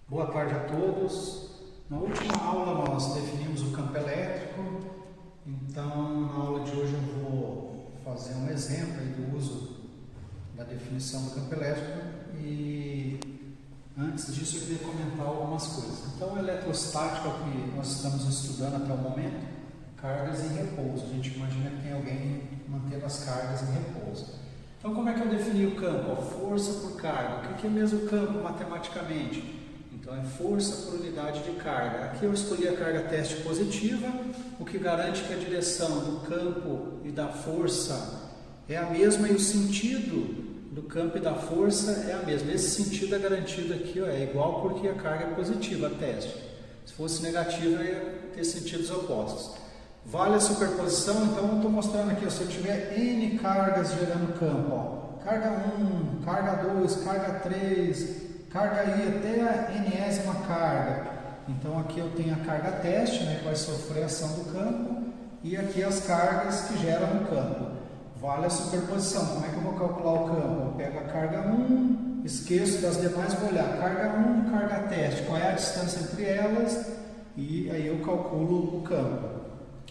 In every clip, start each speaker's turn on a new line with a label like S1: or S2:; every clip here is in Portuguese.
S1: Boa tarde a todos. Na última aula nós definimos o campo elétrico, então na aula de hoje eu vou fazer um exemplo aí do uso da definição do campo elétrico e antes disso eu queria comentar algumas coisas. Então, eletrostática é o que nós estamos estudando até o momento, cargas em repouso. A gente imagina que tem alguém mantendo as cargas em repouso. Então, como é que eu defini o campo? Força por carga. O que é mesmo campo matematicamente? Então, é força por unidade de carga. Aqui eu escolhi a carga teste positiva, o que garante que a direção do campo e da força é a mesma e o sentido do campo e da força é a mesma. Esse sentido é garantido aqui, ó, é igual porque a carga é positiva, a teste. Se fosse negativa, ia ter sentidos opostos. Vale a superposição, então eu estou mostrando aqui, ó, se eu tiver N cargas gerando campo, ó, carga 1, carga 2, carga 3, carga I até a enésima carga. Então aqui eu tenho a carga teste, né, que vai sofrer a ação do campo, e aqui as cargas que geram o campo. Vale a superposição. Como é que eu vou calcular o campo? Eu pego a carga 1, esqueço das demais, vou olhar carga 1, carga teste, qual é a distância entre elas, e aí eu calculo o campo.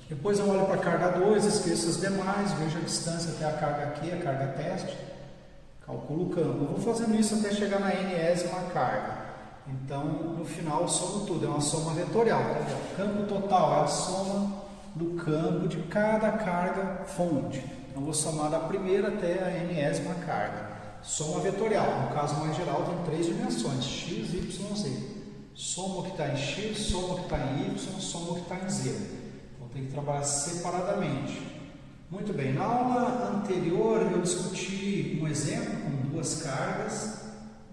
S1: Depois eu olho para a carga 2, esqueço as demais, vejo a distância até a carga aqui, a carga teste, calculo o campo. Eu vou fazendo isso até chegar na enésima carga. Então, no final, eu somo tudo, é uma soma vetorial. Tá? O campo total é a soma do campo de cada carga fonte. Então, vou somar da primeira até a enésima carga. Soma vetorial, no caso mais geral, tem 3 dimensões, x, y, z. Soma o que está em x, soma o que está em y, soma o que está em z. Então, tem que trabalhar separadamente. Muito bem, na aula anterior eu discuti um exemplo com duas cargas,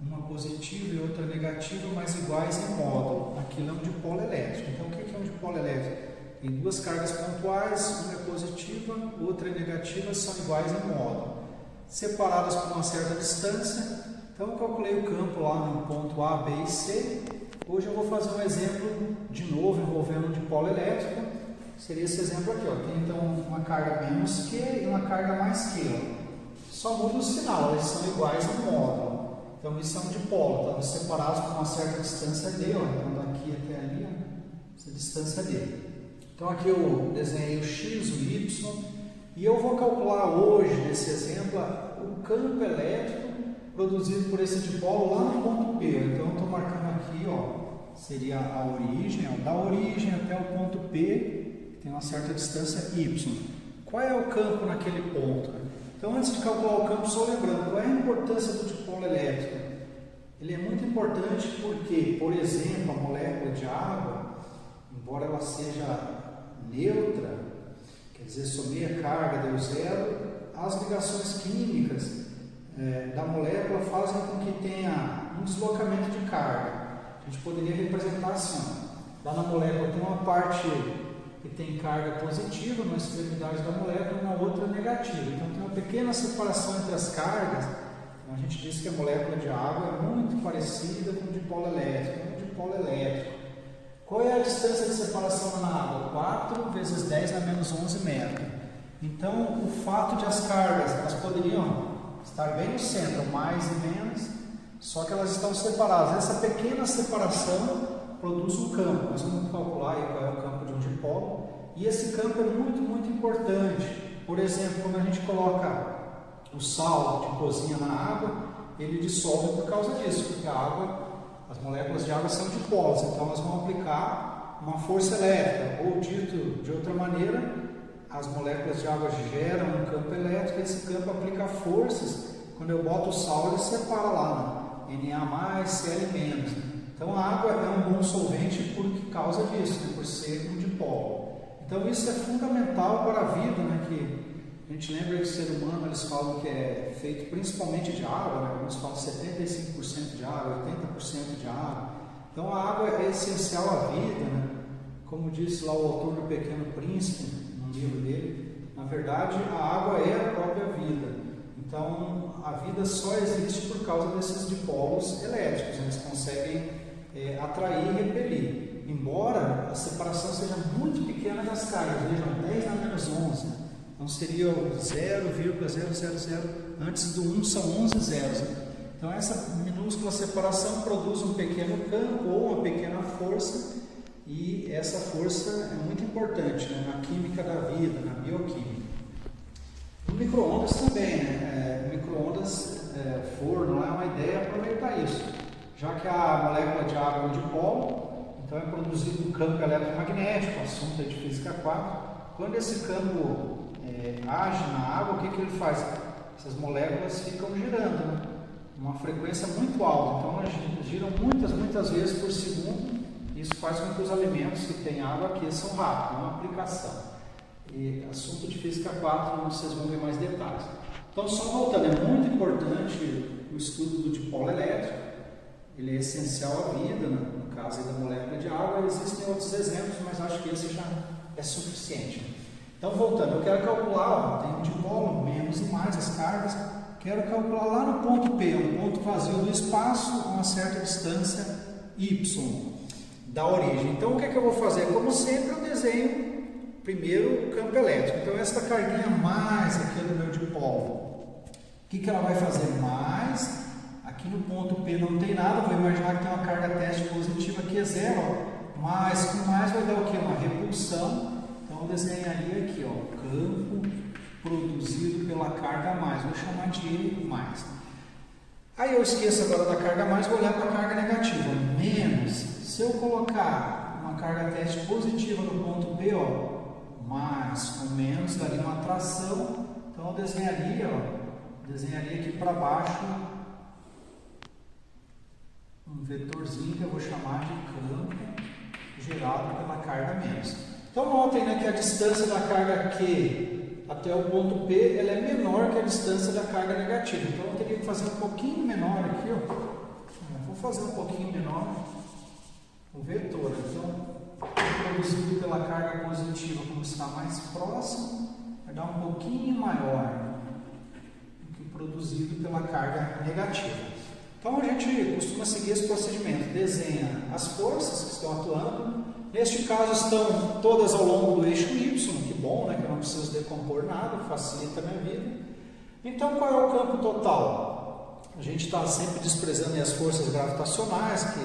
S1: uma positiva e outra negativa, mas iguais em módulo. Aquilo é um dipolo elétrico. Então, o que é um dipolo elétrico? Tem duas cargas pontuais, uma é positiva, outra é negativa, são iguais em módulo, separadas por uma certa distância. Então eu calculei o campo lá no ponto A, B e C. Hoje eu vou fazer um exemplo de novo envolvendo um dipolo elétrico. Seria esse exemplo aqui, ó. Tem então uma carga menos Q e uma carga mais Q. Ó. Só muda o sinal, eles são iguais em módulo. Então isso é um dipolo, estamos separados por uma certa distância D, ó. Então daqui até ali, ó, essa distância D. Então aqui eu desenhei o X, o Y, e eu vou calcular hoje, nesse exemplo, o campo elétrico produzido por esse dipolo lá no ponto P. Então eu estou marcando aqui, ó, seria a origem, ó, da origem até o ponto P, tem uma certa distância Y. Qual é o campo naquele ponto? Então antes de calcular o campo, só lembrando, qual é a importância do dipolo elétrico? Ele é muito importante porque, por exemplo, a molécula de água, embora ela seja neutra, quer dizer, somei a carga, deu zero, as ligações químicas da molécula fazem com que tenha um deslocamento de carga. A gente poderia representar assim, ó, lá na molécula tem uma parte que tem carga positiva na extremidade da molécula e na outra negativa. Então tem uma pequena separação entre as cargas. Então, a gente diz que a molécula de água é muito parecida com o dipolo elétrico, é um dipolo elétrico. Qual é a distância de separação na água? 4 vezes 10 a menos 11 metros. Então, o fato de as cargas, elas poderiam estar bem no centro, mais e menos, só que elas estão separadas. Essa pequena separação produz um campo. Nós vamos calcular aí qual é o campo de um dipolo. E esse campo é muito, muito importante. Por exemplo, quando a gente coloca o sal de cozinha na água, ele dissolve por causa disso, porque a água, as moléculas de água são dipolos, então elas vão aplicar uma força elétrica, ou dito de outra maneira, as moléculas de água geram um campo elétrico, e esse campo aplica forças. Quando eu boto o sal, ele separa lá, né? Na, Cl-. Então a água é um bom solvente por causa disso, né? Por ser um dipolo. Então isso é fundamental para a vida, né? Que a gente lembra que o ser humano, eles falam que é feito principalmente de água, né? Alguns falam 75% de água, 80% de água. Então a água é essencial à vida, né? Como disse lá o autor do Pequeno Príncipe, no livro dele, na verdade a água é a própria vida. Então a vida só existe por causa desses dipolos elétricos, eles conseguem atrair e repelir. Embora a separação seja muito pequena das cargas, vejam, 10 na menos 11. Então seria 0,000, antes do 1 são 11 zeros. Então essa minúscula separação produz um pequeno campo ou uma pequena força, e essa força é muito importante, né, na química da vida, na bioquímica. No micro-ondas também, né? Micro-ondas, forno, lá é uma ideia aproveitar isso. Já que a molécula de água é um dipolo, então é produzido um campo eletromagnético, assunto é de física 4. Quando esse campo age na água, o que ele faz? Essas moléculas ficam girando, né? Uma frequência muito alta, então elas giram muitas vezes por segundo. Isso faz com que os alimentos que têm água aqueçam rápido, uma aplicação. E assunto de física 4, vocês vão ver mais detalhes. Então, só voltando, é muito importante o estudo do dipolo elétrico, ele é essencial à vida, né? No caso aí da molécula de água. Existem outros exemplos, mas acho que esse já é suficiente. Então, voltando, eu quero calcular, tem um dipolo, menos e mais as cargas, quero calcular lá no ponto P, um ponto vazio do espaço, a uma certa distância y da origem. Então, o que eu vou fazer? Como sempre, eu desenho primeiro o campo elétrico. Então, esta carguinha mais aqui no meu dipolo, o que ela vai fazer? Mais, aqui no ponto P não tem nada, vou imaginar que tem uma carga teste positiva aqui é zero, ó. Mais com mais vai dar o que? Uma repulsão. Então, eu desenharia aqui, ó, campo produzido pela carga mais, vou chamar de E mais. Aí eu esqueço agora da carga mais, vou olhar para a carga negativa, menos. Se eu colocar uma carga teste positiva no ponto P, ó, mais com menos, daria uma atração. Então eu desenharia aqui para baixo um vetorzinho que eu vou chamar de campo gerado pela carga menos. Então notem, né, que a distância da carga Q até o ponto P ela é menor que a distância da carga negativa. Então eu teria que fazer um pouquinho menor aqui, ó. Vou fazer um pouquinho menor o vetor. Então, produzido pela carga positiva, como está mais próximo, vai dar um pouquinho maior do que produzido pela carga negativa. Então a gente costuma seguir esse procedimento, desenha as forças que estão atuando. Neste caso estão todas ao longo do eixo Y, que bom, né, que eu não preciso decompor nada, facilita a minha vida. Então qual é o campo total? A gente está sempre desprezando as forças gravitacionais, que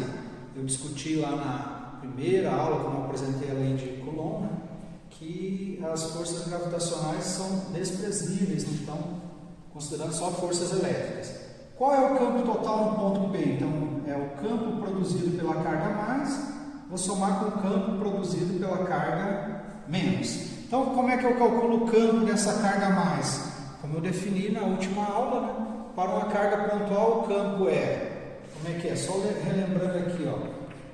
S1: eu discuti lá na primeira aula, quando eu apresentei a lei de Coulomb, né, que as forças gravitacionais são desprezíveis, então, considerando só forças elétricas. Qual é o campo total no ponto P? Então, é o campo produzido pela carga mais, vou somar com o campo produzido pela carga menos. Então, como é que eu calculo o campo dessa carga mais? Como eu defini na última aula, né? Para uma carga pontual, o campo é, como é que é? Só relembrando aqui, ó.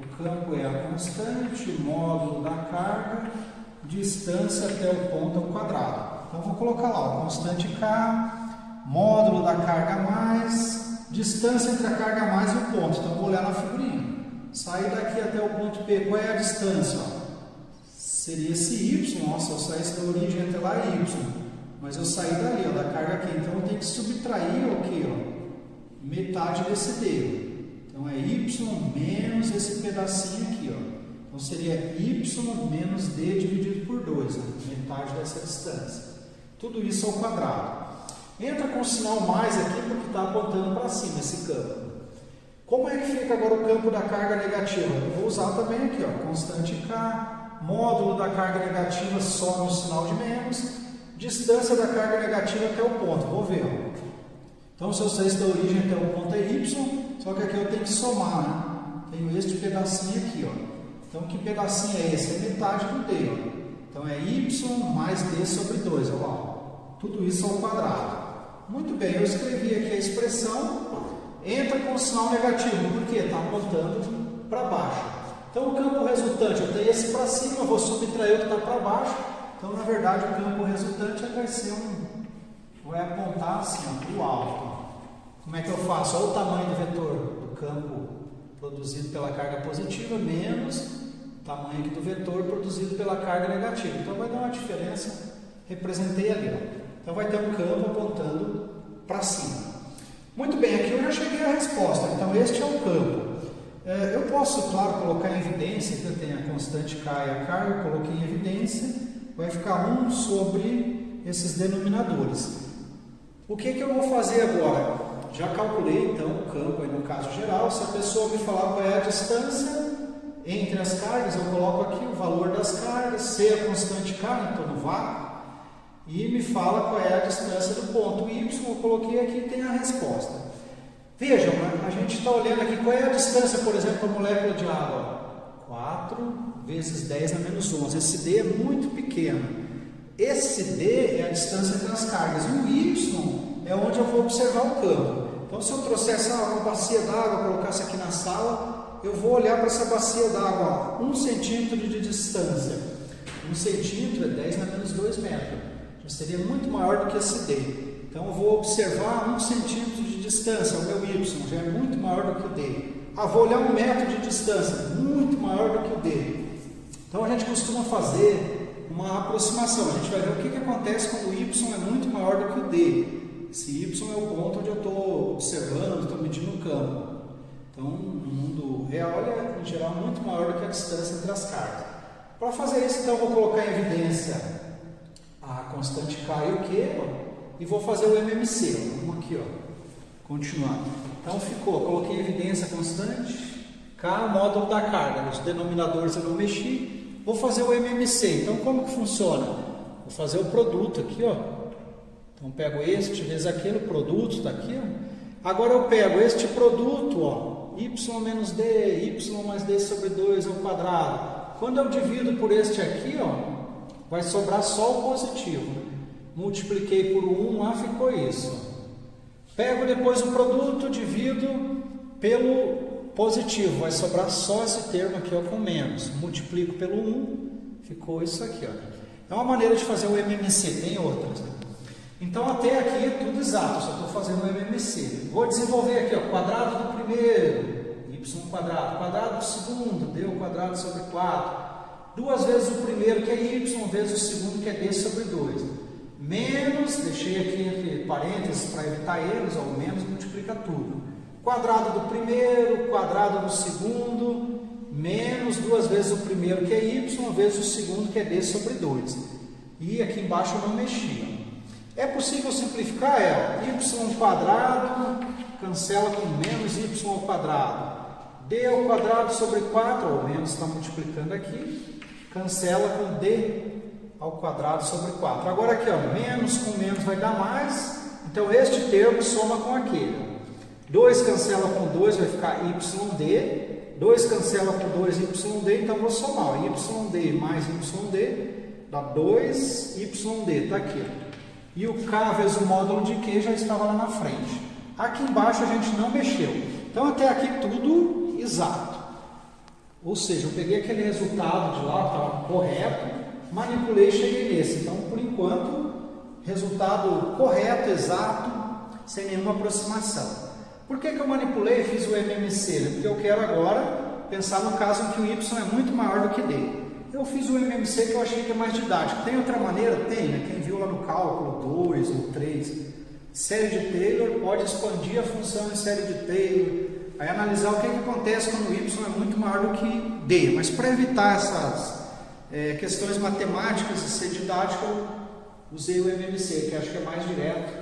S1: O campo é a constante, módulo da carga, distância até o ponto ao quadrado. Então, vou colocar lá, ó, constante K, módulo da carga mais, distância entre a carga mais e o ponto. Então, vou olhar na figurinha. Sair daqui até o ponto P, qual é a distância? Ó? Seria esse Y, ó, se eu saísse da origem até lá é Y. Mas eu saí dali, ó, da carga aqui. Então, eu tenho que subtrair o quê? Ó? Metade desse D. Então, é Y menos esse pedacinho aqui. Ó. Então, seria Y menos D dividido por 2, né? Metade dessa distância. Tudo isso ao quadrado. Entra com o sinal mais aqui porque está apontando para cima esse campo. Como é que fica agora o campo da carga negativa? Eu vou usar também aqui, ó, constante K, módulo da carga negativa some o sinal de menos, distância da carga negativa até o ponto. Vou ver. Ó. Então, se eu saísse da origem até o ponto é Y, só que aqui eu tenho que somar, né? Tenho este pedacinho aqui, ó. Então, que pedacinho é esse? É metade do D, ó. Então, é Y mais D sobre 2, ó lá. Tudo isso ao quadrado. Muito bem, eu escrevi aqui a expressão, entra com o sinal negativo, porque está apontando para baixo. Então, o campo resultante, eu tenho esse para cima, eu vou subtrair o que está para baixo. Então, na verdade, o campo resultante vai ser vai apontar assim, para o alto. Como é que eu faço? Olha o tamanho do vetor do campo produzido pela carga positiva, menos o tamanho aqui do vetor produzido pela carga negativa. Então, vai dar uma diferença, representei ali. Ó. Então, vai ter um campo apontando para cima. Muito bem, aqui eu já cheguei à resposta. Então, este é o campo. Eu posso, claro, colocar em evidência que eu tenho a constante K e a carga, eu coloquei em evidência, vai ficar 1 sobre esses denominadores. O que eu vou fazer agora? já calculei então o campo aí no caso geral. Se a pessoa me falar qual é a distância entre as cargas, eu coloco aqui o valor das cargas, C é a constante K, então no vácuo, e me fala qual é a distância do ponto Y, eu coloquei aqui e tem a resposta. Vejam, a gente está olhando aqui qual é a distância, por exemplo, da molécula de água. 4 vezes 10 na menos 11. Esse D é muito pequeno. Esse D é a distância entre as cargas. E o Y é onde eu vou observar o campo. Então, se eu trouxesse uma bacia d'água, colocasse aqui na sala, eu vou olhar para essa bacia d'água, 1 centímetro de distância. 1 centímetro é 10 na menos 2 metros. Já seria muito maior do que esse D. Então, eu vou observar 1 centímetro de distância, o meu Y já é muito maior do que o D. Vou olhar 1 metro de distância, muito maior do que o D. Então, a gente costuma fazer uma aproximação. A gente vai ver o que acontece quando o Y é muito maior do que o D. Esse Y é o ponto onde eu estou observando, onde estou medindo o campo. Então, no mundo real, ele é, em geral, muito maior do que a distância entre as cargas. Para fazer isso, então, eu vou colocar em evidência a constante K e o Q, e vou fazer o MMC. Vamos aqui, continuando. Então, coloquei em evidência a constante K, o módulo da carga. Os denominadores eu não mexi. Vou fazer o MMC. Então, como que funciona? Vou fazer o produto aqui, Então, pego este vezes aquele, o produto está aqui, Agora eu pego este produto, y menos d, y mais d sobre 2 ao quadrado. Quando eu divido por este aqui, vai sobrar só o positivo. Multipliquei por 1 lá, ficou isso. Pego depois o produto, divido pelo positivo, vai sobrar só esse termo aqui, com menos. Multiplico pelo 1, ficou isso aqui, É uma maneira de fazer o MMC, tem outras, Então, até aqui é tudo exato, só estou fazendo o MMC. Vou desenvolver aqui, quadrado do primeiro, y quadrado, quadrado do segundo, d ao quadrado sobre 4. 2 vezes o primeiro, que é y, vezes o segundo, que é d sobre 2. Menos, deixei aqui entre parênteses para evitar erros, o menos multiplica tudo. Quadrado do primeiro, quadrado do segundo, menos 2 vezes o primeiro, que é y, vezes o segundo, que é d sobre 2. E aqui embaixo eu não mexia. É possível simplificar? Y quadrado, cancela com menos y ao quadrado. D ao quadrado sobre 4, ou menos está multiplicando aqui, cancela com d ao quadrado sobre 4. Agora aqui, menos com menos vai dar mais, então este termo soma com aquele. 2 cancela com 2, vai ficar YD, 2 cancela com 2, YD, então vou somar, YD mais YD, dá 2YD, está aqui. E o K vezes o módulo de Q já estava lá na frente. Aqui embaixo a gente não mexeu. Então até aqui tudo exato. Ou seja, eu peguei aquele resultado de lá, que estava correto, manipulei e cheguei nesse. Então, por enquanto, resultado correto, exato, sem nenhuma aproximação. Por que eu manipulei e fiz o MMC? Porque eu quero agora pensar no caso em que o Y é muito maior do que D. Eu fiz o MMC que eu achei que é mais didático. Tem outra maneira? Tem, Quem viu lá no cálculo 2 ou 3. Série de Taylor pode expandir a função em série de Taylor. Aí analisar o que acontece quando o Y é muito maior do que D. Mas para evitar essas questões matemáticas e ser didático, eu usei o MMC, que acho que é mais direto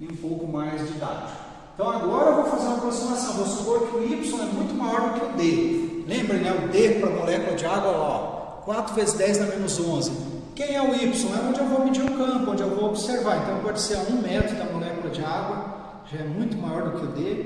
S1: e um pouco mais didático. Então agora eu vou fazer uma aproximação. Vou supor que o Y é muito maior do que o D. Lembrem, o D para a molécula de água, 4 vezes 10 na menos 11. Quem é o Y? É onde eu vou medir o campo, onde eu vou observar. Então pode ser a 1 metro da molécula de água, já é muito maior do que o D.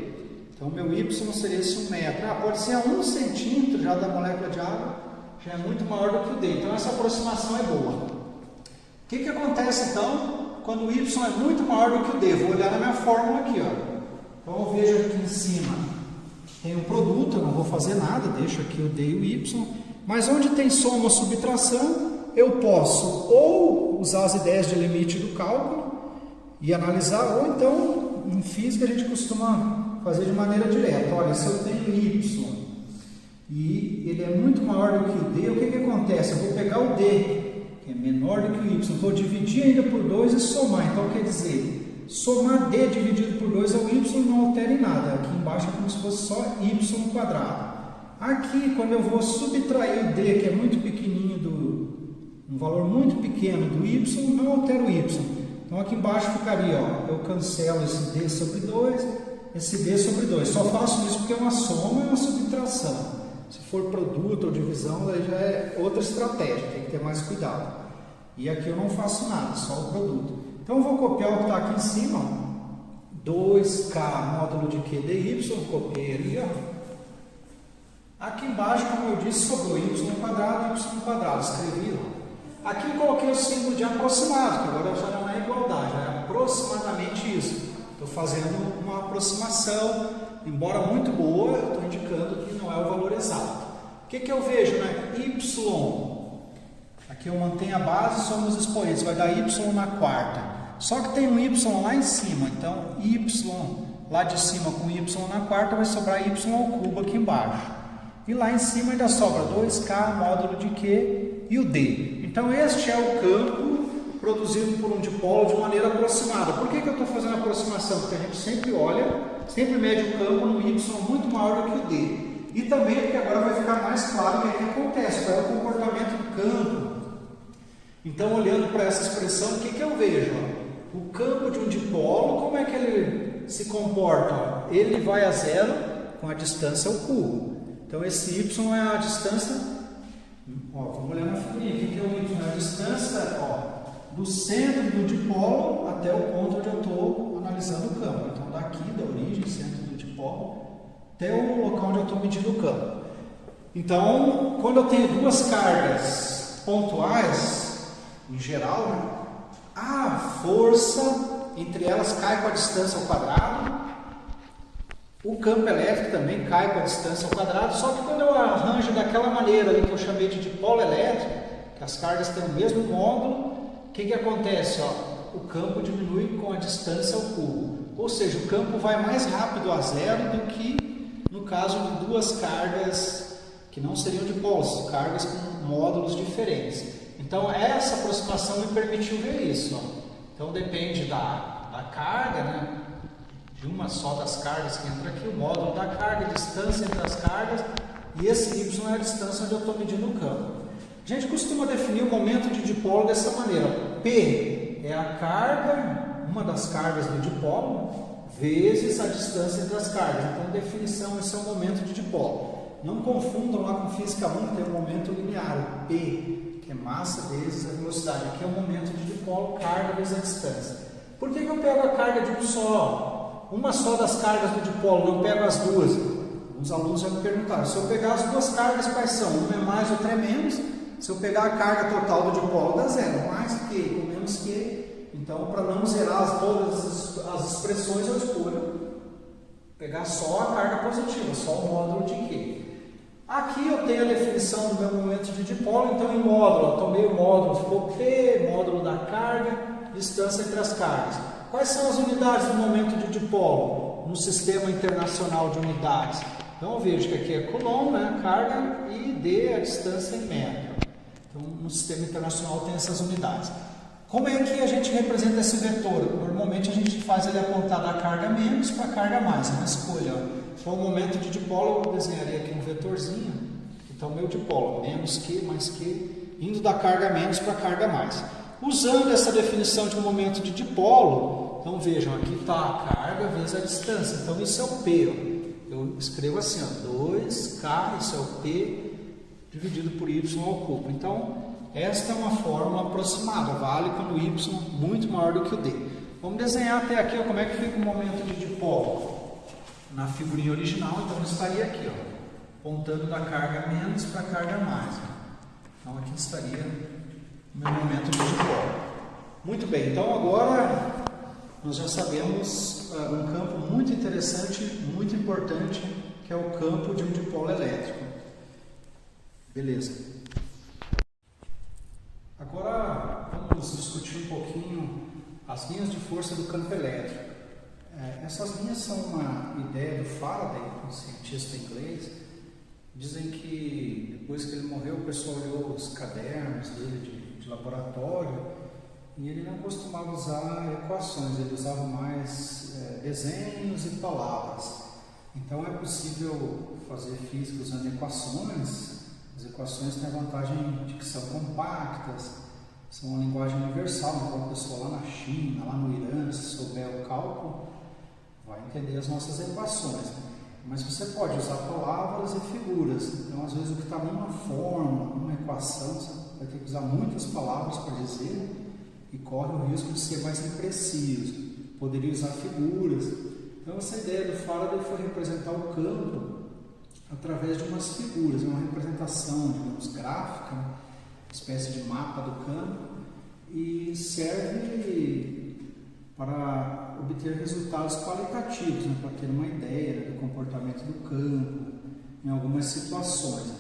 S1: Então meu Y seria esse 1 metro. Pode ser a 1 centímetro já da molécula de água, já é muito maior do que o D. Então essa aproximação é boa. O que acontece então quando o Y é muito maior do que o D? Vou olhar na minha fórmula aqui. Então eu vejo aqui em cima, tem um produto, eu não vou fazer nada, deixo aqui o D e o Y. Mas onde tem soma ou subtração, eu posso ou usar as ideias de limite do cálculo e analisar, ou então, em física, a gente costuma fazer de maneira direta. Olha, se eu tenho Y e ele é muito maior do que o D, o que acontece? Eu vou pegar o D, que é menor do que o Y, vou dividir ainda por 2 e somar. Então, quer dizer, somar D dividido por 2 ao Y não altera em nada. Aqui embaixo é como se fosse só Y quadrado. Aqui, quando eu vou subtrair o D, que é muito pequenininho, um valor muito pequeno do Y, não altera o Y. Então, aqui embaixo ficaria, eu cancelo esse D sobre 2, esse B sobre 2. Só faço isso porque é uma soma e uma subtração. Se for produto ou divisão, aí já é outra estratégia, tem que ter mais cuidado. E aqui eu não faço nada, só o produto. Então eu vou copiar o que está aqui em cima, ó. 2K módulo de Q dy, copiei ali, ó. Aqui embaixo, como eu disse, sobrou y quadrado, escrevi lá. Aqui eu coloquei o símbolo de aproximado, que agora já não é igualdade, é aproximadamente isso. Estou fazendo uma aproximação, embora muito boa, eu estou indicando que não é o valor exato. O que eu vejo, né? Y. Aqui eu mantenho a base, somos expoentes, vai dar y na quarta. Só que tem um y lá em cima, então y lá de cima com y na quarta vai sobrar y ao cubo aqui embaixo. E lá em cima ainda sobra 2K módulo de Q e o D. Então este é o campo produzido por um dipolo de maneira aproximada. Por que eu estou fazendo a aproximação? Porque a gente sempre olha, sempre mede o campo no Y muito maior do que o D. E também porque agora vai ficar mais claro o que acontece, qual é o comportamento do campo. Então, olhando para essa expressão, o que eu vejo? O campo de um dipolo, como é que ele se comporta? Ele vai a zero com a distância ao cubo. Então, esse y é a distância, ó, vamos olhar na figurinha, o que é o y? É a distância, ó, do centro do dipolo até o ponto onde eu estou analisando o campo. Então, daqui, da origem, centro do dipolo, até o local onde eu estou medindo o campo. Então, quando eu tenho duas cargas pontuais, em geral, né, a força entre elas cai com a distância ao quadrado. O campo elétrico também cai com a distância ao quadrado, só que quando eu arranjo daquela maneira ali que eu chamei de dipolo elétrico, que as cargas têm o mesmo módulo, o que acontece? Ó, o campo diminui com a distância ao cubo. Ou seja, o campo vai mais rápido a zero do que no caso de duas cargas que não seriam dipolos, cargas com módulos diferentes. Então, essa aproximação me permitiu ver isso. Ó. Então, depende da carga, né? De uma só das cargas que entra aqui, o módulo da carga, a distância entre as cargas, e esse y é a distância onde eu estou medindo o campo. A gente costuma definir o momento de dipolo dessa maneira. P é a carga, uma das cargas do dipolo, vezes a distância entre as cargas. Então, definição, esse é o momento de dipolo. Não confundam lá com física 1, que tem um momento linear, o P, que é massa vezes a velocidade. Aqui é o momento de dipolo, carga vezes a distância. Por que eu pego a carga de um só? Uma só das cargas do dipolo, não pego as duas. Os alunos já me perguntaram, se eu pegar as duas cargas, quais são? Uma é mais, outra é menos. Se eu pegar a carga total do dipolo, dá zero. Mais que, com menos que. Então, para não zerar todas as expressões, eu escolho pegar só a carga positiva, só o módulo de Q. Aqui eu tenho a definição do meu momento de dipolo, então em módulo, eu tomei o módulo, ficou P, módulo da carga, distância entre as cargas. Quais são as unidades do momento de dipolo no sistema internacional de unidades? Então eu vejo que aqui é coulomb, né, carga, e D é a distância em metro. Então no sistema internacional tem essas unidades. Como é que a gente representa esse vetor? Normalmente a gente faz ele apontar da carga menos para a carga mais, é uma escolha. Se for o momento de dipolo, eu desenharia aqui um vetorzinho. Então meu dipolo, menos que, mais que, indo da carga menos para a carga mais. Usando essa definição de um momento de dipolo, então vejam, aqui está a carga vezes a distância, então isso é o P, ó. Eu escrevo assim, ó, 2K, isso é o P, dividido por Y ao cubo. Então, esta é uma fórmula aproximada, vale quando o Y é muito maior do que o D. Vamos desenhar até aqui, ó, como é que fica o momento de dipolo. Na figurinha original, então eu estaria aqui, ó, apontando da carga menos para a carga mais. Ó. Então, aqui estaria o meu momento de dipolo. Muito bem, então agora nós já sabemos um campo muito interessante, muito importante, que é o campo de um dipolo elétrico. Beleza. Agora vamos discutir um pouquinho as linhas de força do campo elétrico. Essas linhas são uma ideia do Faraday, um cientista inglês. Dizem que depois que ele morreu, o pessoal olhou os cadernos dele de laboratório e ele não costumava usar equações, ele usava mais desenhos e palavras. Então é possível fazer física usando equações. As equações têm a vantagem de que são compactas, são uma linguagem universal, então a pessoa lá na China, lá no Irã, se souber o cálculo, vai entender as nossas equações. Mas você pode usar palavras e figuras. Então, às vezes, o que está numa forma, numa equação, você vai ter que usar muitas palavras para dizer e corre o risco de ser mais impreciso. Poderia usar figuras. Então, essa ideia do Faraday foi representar o campo através de umas figuras, uma representação, digamos, gráfica, uma espécie de mapa do campo, e serve para obter resultados qualitativos, né, para ter uma ideia do comportamento do campo em algumas situações.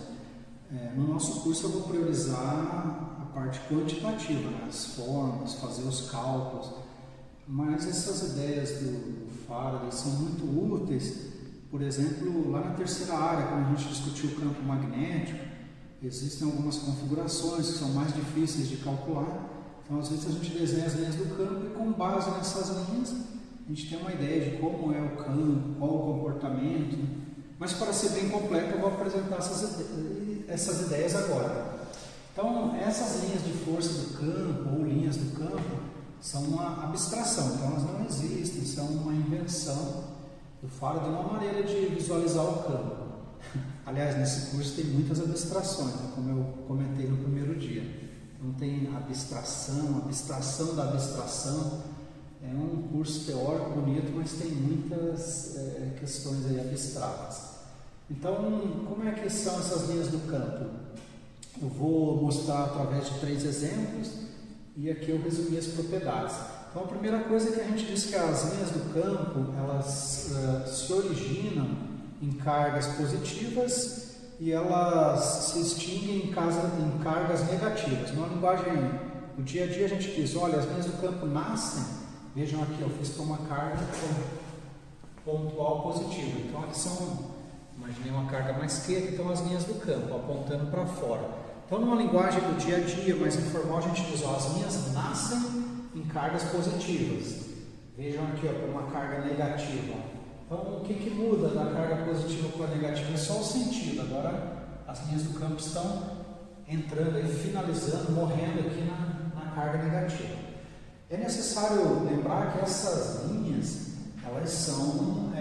S1: No nosso curso eu vou priorizar a parte quantitativa, né, as formas, fazer os cálculos, mas essas ideias do Faraday são muito úteis. Por exemplo, lá na terceira área, quando a gente discutiu o campo magnético, existem algumas configurações que são mais difíceis de calcular. Então, às vezes, a gente desenha as linhas do campo e, com base nessas linhas, a gente tem uma ideia de como é o campo, qual o comportamento. Mas, para ser bem completo, eu vou apresentar essas ideias agora. Então, essas linhas de força do campo, ou linhas do campo, são uma abstração. Então, elas não existem, são uma invenção do Faraday, uma maneira de visualizar o campo. Aliás, nesse curso tem muitas abstrações, né, como eu comentei no primeiro dia. Não tem abstração da abstração. É um curso teórico bonito, mas tem muitas questões aí abstratas. Então, como é que são essas linhas do campo? Eu vou mostrar através de 3 exemplos e aqui eu resumi as propriedades. Então, a primeira coisa é que a gente diz que as linhas do campo, elas se originam em cargas positivas e elas se extinguem em cargas negativas. Na linguagem do dia a dia a gente diz, olha, as linhas do campo nascem, vejam aqui, eu fiz com uma carga pontual positiva. Então aqui imaginei uma carga mais quente, então as linhas do campo apontando para fora. Então numa linguagem do dia a dia mais informal a gente diz, ó, as linhas nascem em cargas positivas. Vejam aqui, ó, para uma carga negativa. Então, o que muda da carga positiva para a negativa é só o sentido. Agora, as linhas do campo estão entrando e finalizando, morrendo aqui na carga negativa. É necessário lembrar que essas linhas, elas são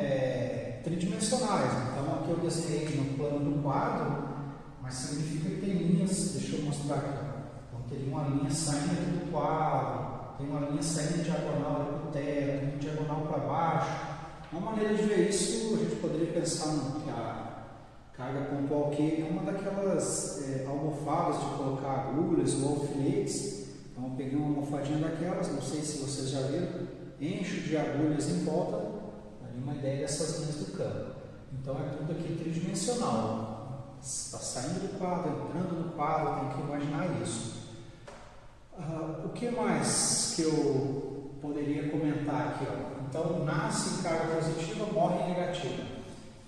S1: tridimensionais. Então, aqui eu desenhei no plano do quadro, mas significa que tem linhas, deixa eu mostrar aqui. Então, teria uma linha saindo aqui do quadro, tem uma linha saindo diagonal para o teto, uma diagonal para baixo. Uma maneira de ver isso, a gente poderia pensar que a carga pontual Q é uma daquelas almofadas de colocar agulhas ou alfinetes. Então eu peguei uma almofadinha daquelas, não sei se vocês já viram, encho de agulhas em volta, ali uma ideia dessas linhas do campo. Então é tudo aqui tridimensional. Está saindo do quadro, entrando no quadro, tem que imaginar isso. O que mais que eu poderia comentar aqui? Ó? Então, nasce em carga positiva, morre em negativa.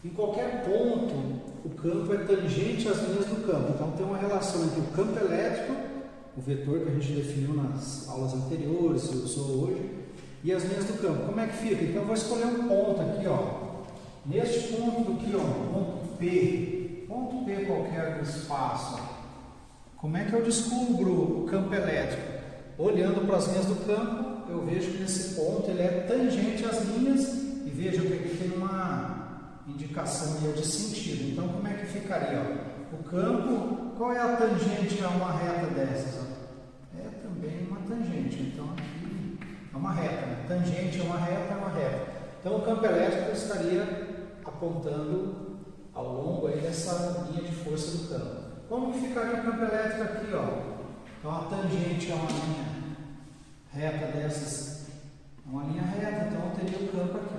S1: Em qualquer ponto, o campo é tangente às linhas do campo. Então, tem uma relação entre o campo elétrico, o vetor que a gente definiu nas aulas anteriores, e usou hoje, e as linhas do campo. Como é que fica? Então, eu vou escolher um ponto aqui, ó. Neste ponto aqui, ó, ponto P qualquer do espaço. Como é que eu descubro o campo elétrico? Olhando para as linhas do campo, eu vejo que nesse ponto ele é tangente às linhas e veja que aqui tem uma indicação de sentido. Então, como é que ficaria? Ó? O campo, qual é a tangente a uma reta dessas? Ó? É também uma tangente. Então, aqui é uma reta. Né? Tangente a uma reta é uma reta. Então, o campo elétrico estaria apontando ao longo aí dessa linha de força do campo. Como que ficaria o campo elétrico aqui? Ó? Então, a tangente a uma linha reta dessas, uma linha reta, então eu teria o campo aqui.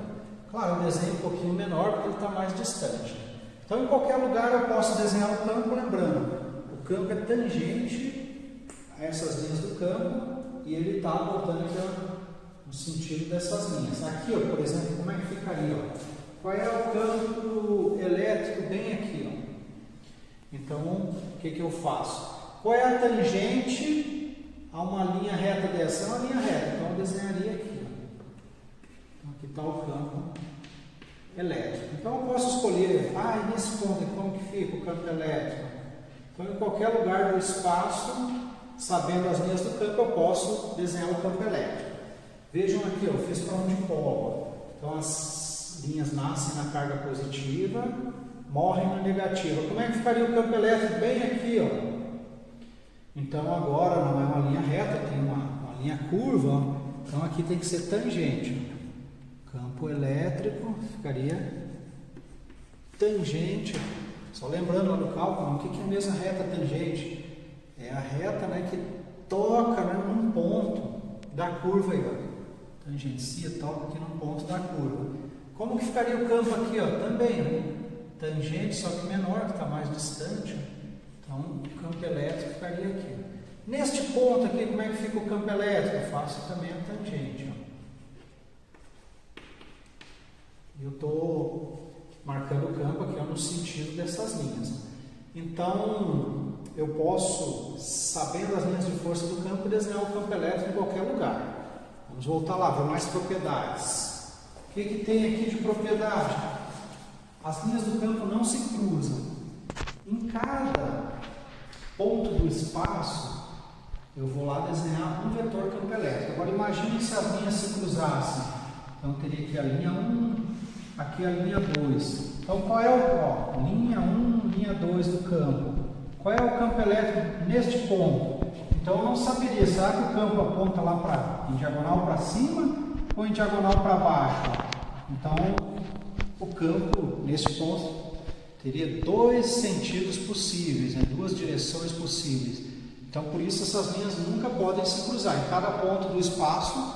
S1: Claro, eu desenho um pouquinho menor porque ele está mais distante. Então, em qualquer lugar eu posso desenhar o campo, lembrando, o campo é tangente a essas linhas do campo e ele está apontando no sentido dessas linhas. Aqui, ó, por exemplo, como é que ficaria? Ó? Qual é o campo elétrico bem aqui? Ó? Então, o que eu faço? Qual é a tangente a uma linha reta dessa? É uma linha reta, então eu desenharia aqui. Então, aqui está o campo elétrico. Então eu posso escolher, e nesse ponto, como que fica o campo elétrico? Então, em qualquer lugar do espaço, sabendo as linhas do campo, eu posso desenhar o campo elétrico. Vejam aqui, eu fiz para um dipolo. Então, as As linhas nascem na carga positiva, morrem na negativa. Como é que ficaria o campo elétrico? Bem aqui, ó. Então agora não é uma linha reta, tem uma linha curva, ó. Então aqui tem que ser tangente. Campo elétrico ficaria tangente. Só lembrando lá do cálculo, o que é a mesma reta tangente? É a reta, né, que toca, né, num ponto da curva aí, ó. Tangencia, toca aqui num ponto da curva. Como que ficaria o campo aqui, ó? Também, né? Tangente, só que menor, que está mais distante. Então, o campo elétrico ficaria aqui. Neste ponto aqui, como é que fica o campo elétrico? Eu faço também a tangente, ó. Eu estou marcando o campo aqui, ó, no sentido dessas linhas. Então, eu posso, sabendo as linhas de força do campo, desenhar o campo elétrico em qualquer lugar. Vamos voltar lá, ver mais propriedades. O que tem aqui de propriedade? As linhas do campo não se cruzam. Em cada ponto do espaço, eu vou lá desenhar um vetor campo elétrico. Agora imagine se as linhas se cruzassem. Então teria aqui a linha 1, aqui a linha 2. Então qual é o linha 1, linha 2 do campo? Qual é o campo elétrico neste ponto? Então eu não saberia, será que o campo aponta lá em diagonal para cima ou em diagonal para baixo? Então o campo nesse ponto teria dois sentidos possíveis, né? Duas direções possíveis. Então por isso essas linhas nunca podem se cruzar. Em cada ponto do espaço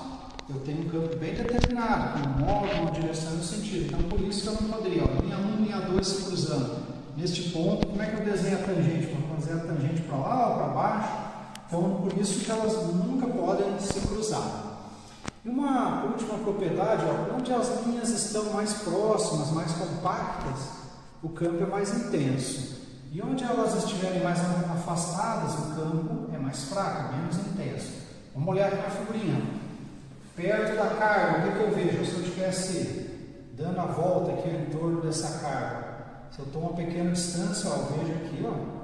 S1: eu tenho um campo bem determinado, com um modo, uma direção e um sentido. Então por isso que eu não poderia, ó, linha 1 e linha 2 se cruzando. Neste ponto, como é que eu desenho a tangente? Vou fazer a tangente para lá ou para baixo? Então, por isso que elas nunca podem se cruzar. E uma última propriedade, ó, onde as linhas estão mais próximas, mais compactas, o campo é mais intenso. E onde elas estiverem mais afastadas, o campo é mais fraco, menos intenso. Vamos olhar aqui na figurinha. Perto da carga, o que eu vejo? Se eu estivesse dando a volta aqui em torno dessa carga, se eu estou a uma pequena distância, ó, eu vejo aqui, ó,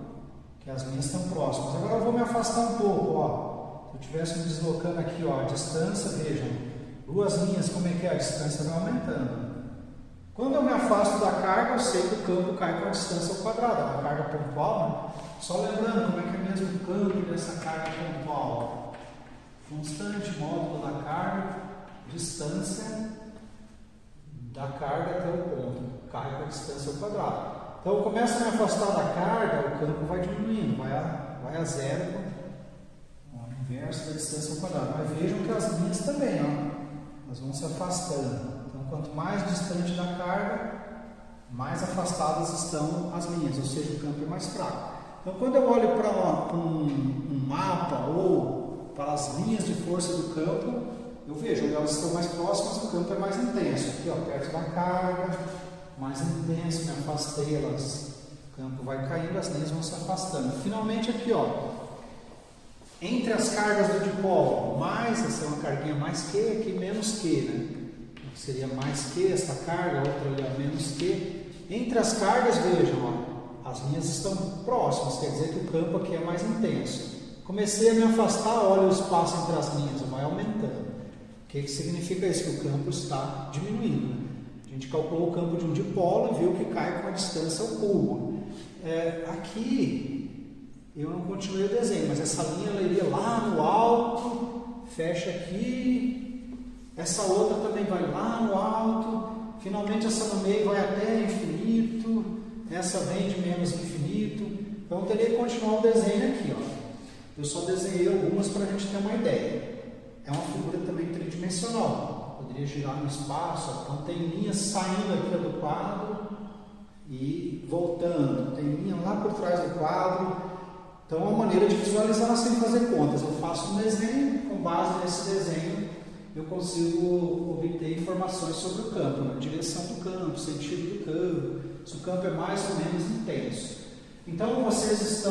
S1: que as linhas estão próximas. Agora eu vou me afastar um pouco, ó. Se eu estivesse me deslocando aqui, ó, a distância, vejam, duas linhas, como é que é? A distância vai aumentando. Quando eu me afasto da carga, eu sei que o campo cai com a distância ao quadrado, a carga pontual, né? Só lembrando como é que é mesmo o campo dessa carga pontual. Constante módulo da carga, distância da carga até o ponto, cai com a distância ao quadrado. Então eu começo a me afastar da carga, o campo vai diminuindo, vai a zero, ó, inverso da distância ao quadrado. Mas vejam que as linhas também, ó, elas vão se afastando. Então quanto mais distante da carga, mais afastadas estão as linhas, ou seja, o campo é mais fraco. Então quando eu olho para um mapa ou para as linhas de força do campo, eu vejo onde elas estão mais próximas, o campo é mais intenso. Aqui, ó, perto da carga, mais intenso, me afastei, o campo vai caindo, as linhas vão se afastando. Finalmente aqui, ó, entre as cargas do dipolo, mais, essa é uma carguinha mais Q, aqui menos Q, né? Seria mais Q esta carga, outra ali, ó, menos Q. Entre as cargas, vejam, ó, as linhas estão próximas, quer dizer que o campo aqui é mais intenso. Comecei a me afastar, olha o espaço entre as linhas, vai aumentando. O que significa isso? Que o campo está diminuindo, né? A gente calculou o campo de um dipolo e viu que cai com a distância ao cubo. Aqui eu não continuei o desenho, mas essa linha ela iria lá no alto, fecha aqui, essa outra também vai lá no alto, finalmente essa no meio vai até infinito, essa vem de menos infinito. Então eu teria que continuar o desenho aqui, ó. Eu só desenhei algumas para a gente ter uma ideia. É uma figura também tridimensional. Poderia girar no espaço, então tem linhas saindo aqui do quadro e voltando, tem linha lá por trás do quadro. Então é uma maneira de visualizar sem fazer contas. Eu faço um desenho, com base nesse desenho eu consigo obter informações sobre o campo, a direção do campo, sentido do campo, se o campo é mais ou menos intenso. Então vocês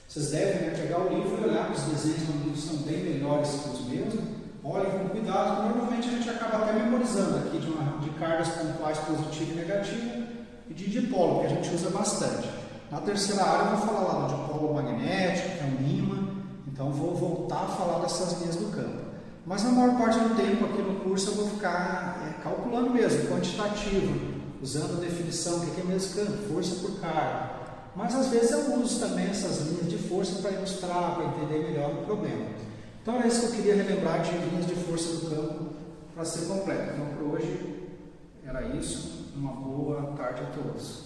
S1: vocês devem pegar o livro e olhar, os desenhos no livro são bem melhores que os meus. Olhem com cuidado, normalmente a gente acaba até memorizando aqui de cargas pontuais positiva e negativa e de dipolo, que a gente usa bastante. Na terceira área eu vou falar lá do dipolo magnético, que é um ímã, então vou voltar a falar dessas linhas do campo. Mas na maior parte do tempo aqui no curso eu vou ficar calculando mesmo, quantitativo, usando a definição, o que é mescando, força por carga. Mas às vezes eu uso também essas linhas de força para ilustrar, para entender melhor o problema. Então era isso que eu queria relembrar de linhas de força do campo para ser completo. Então por hoje era isso. Uma boa tarde a todos.